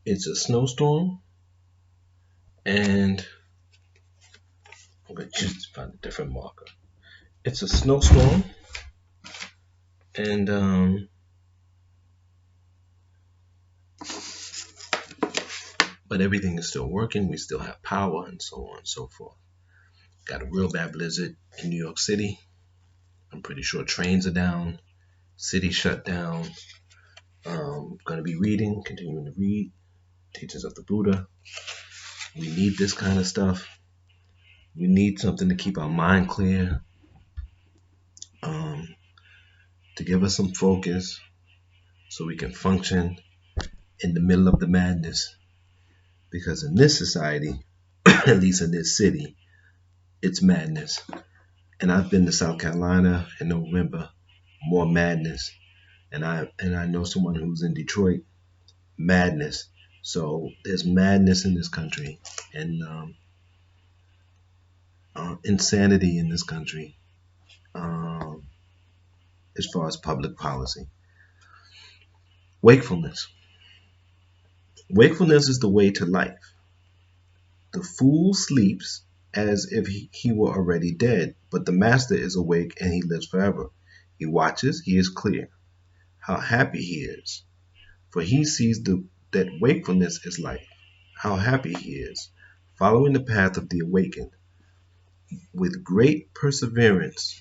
It's a snowstorm, and I'm going to just find a different marker. It's a snowstorm, and but everything is still working. We still have power, and so on and so forth. Got a real bad blizzard in New York City. I'm pretty sure trains are down, city shut down. Going to be continuing to read Teachings of the Buddha. We need this kind of stuff. We need something to keep our mind clear, to give us some focus so we can function in the middle of the madness. Because in this society, at least in this city, it's madness. And I've been to South Carolina in November, more madness. And I know someone who's in Detroit, madness. So there's madness in this country, and insanity in this country, as far as public policy. Wakefulness. Wakefulness is the way to life. The fool sleeps as if he were already dead, but the master is awake and he lives forever. He watches, he is clear. How happy he is, for he sees that wakefulness is life. How happy he is, following the path of the awakened. With great perseverance,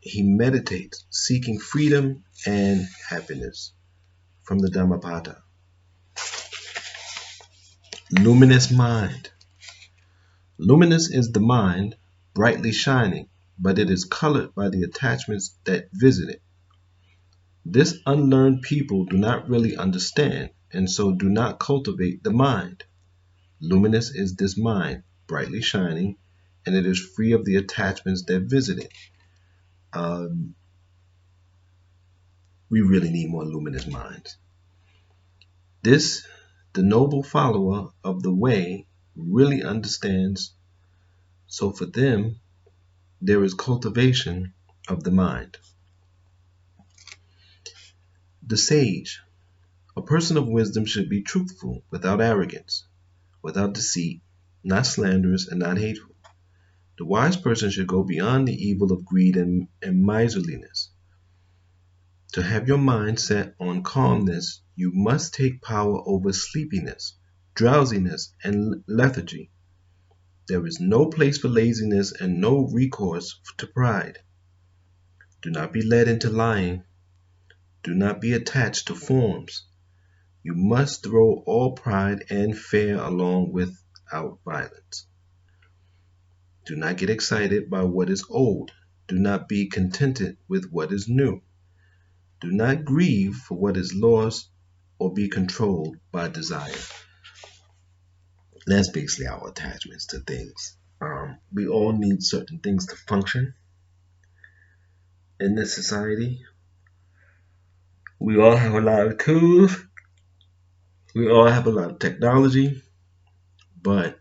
he meditates, seeking freedom and happiness. From the Dhammapada. Luminous mind. Luminous is the mind, brightly shining, but it is colored by the attachments that visit it. This unlearned people do not really understand, and so do not cultivate the mind. Luminous is this mind, brightly shining, and it is free of the attachments that visit it. We really need more luminous minds. The noble follower of the way really understands. So for them, there is cultivation of the mind. The sage. A person of wisdom should be truthful, without arrogance, without deceit, not slanderous, and not hateful. The wise person should go beyond the evil of greed and miserliness. To have your mind set on calmness, you must take power over sleepiness, drowsiness, and lethargy. There is no place for laziness and no recourse to pride. Do not be led into lying. Do not be attached to forms. You must throw all pride and fear along without violence. Do not get excited by what is old. Do not be contented with what is new. Do not grieve for what is lost or be controlled by desire. That's basically our attachments to things. We all need certain things to function in this society. We all have a lot of tools. We all have a lot of technology. But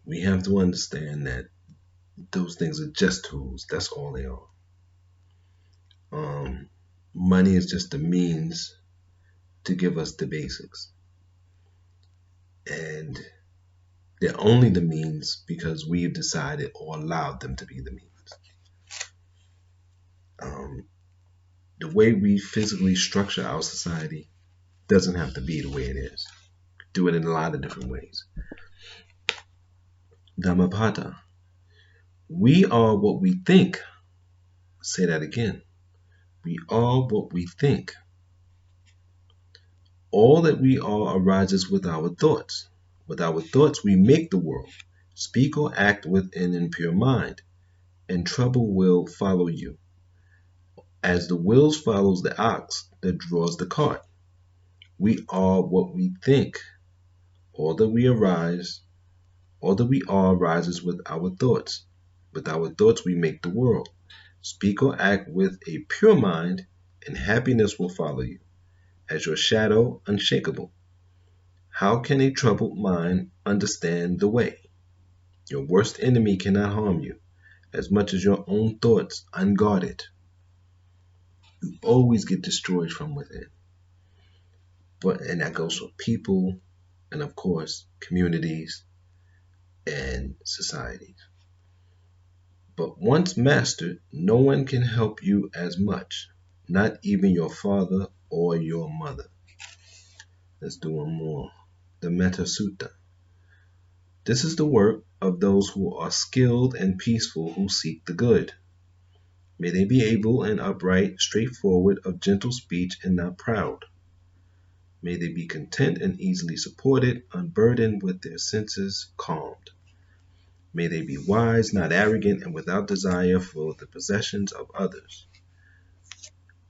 we have to understand that those things are just tools. That's all they are. Money is just a means to give us the basics. And they're only the means because we've decided or allowed them to be the means. The way we physically structure our society doesn't have to be the way it is. Do it in a lot of different ways. Dhammapada. We are what we think. Say that again. We are what we think. All that we are arises with our thoughts. With our thoughts, we make the world. Speak or act with an impure mind, and trouble will follow you, as the wheels follows the ox that draws the cart. We are what we think. All that we are arises with our thoughts. With our thoughts, we make the world. Speak or act with a pure mind, and happiness will follow you, as your shadow unshakable. How can a troubled mind understand the way? Your worst enemy cannot harm you, as much as your own thoughts unguarded. You always get destroyed from within. And that goes for people and, of course, communities and societies. But once mastered, no one can help you as much, not even your father or your mother. Let's do one more. The Metta Sutta. This is the work of those who are skilled and peaceful, who seek the good. May they be able and upright, straightforward, of gentle speech, and not proud. May they be content and easily supported, unburdened, with their senses calmed. May they be wise, not arrogant, and without desire for the possessions of others.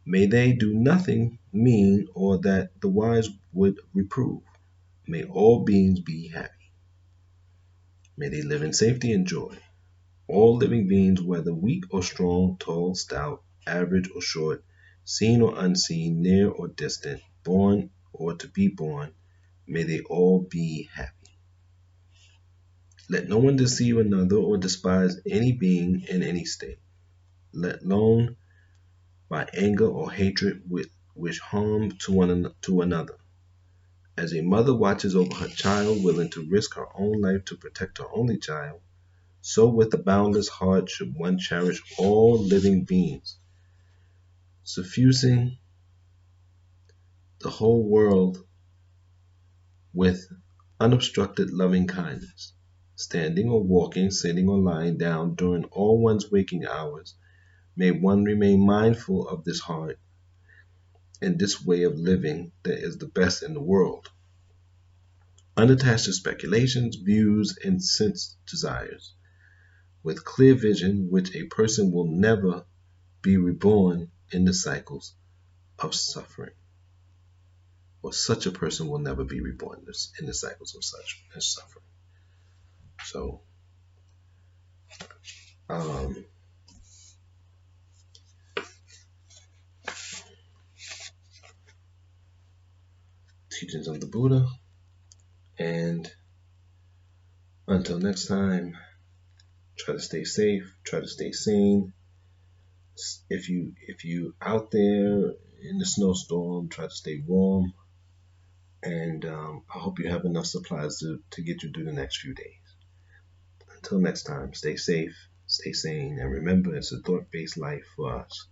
May they do nothing mean or that the wise would reprove. May all beings be happy. May they live in safety and joy. All living beings, whether weak or strong, tall, stout, average or short, seen or unseen, near or distant, born or to be born, may they all be happy. Let no one deceive another or despise any being in any state, let alone by anger or hatred wish harm to another. As a mother watches over her child, willing to risk her own life to protect her only child, so with a boundless heart should one cherish all living beings, suffusing the whole world with unobstructed loving kindness. Standing or walking, sitting or lying down during all one's waking hours, may one remain mindful of this heart and this way of living that is the best in the world, unattached to speculations, views, and sense desires, with clear vision, which a person will never be reborn in the cycles of suffering. Or such a person will never be reborn in the cycles of such suffering. So, teachings of the Buddha. And until next time, try to stay safe, try to stay sane. If you out there in the snowstorm, try to stay warm. And I hope you have enough supplies to get you through the next few days. Until next time, stay safe, stay sane, and remember, it's a thought-based life for us.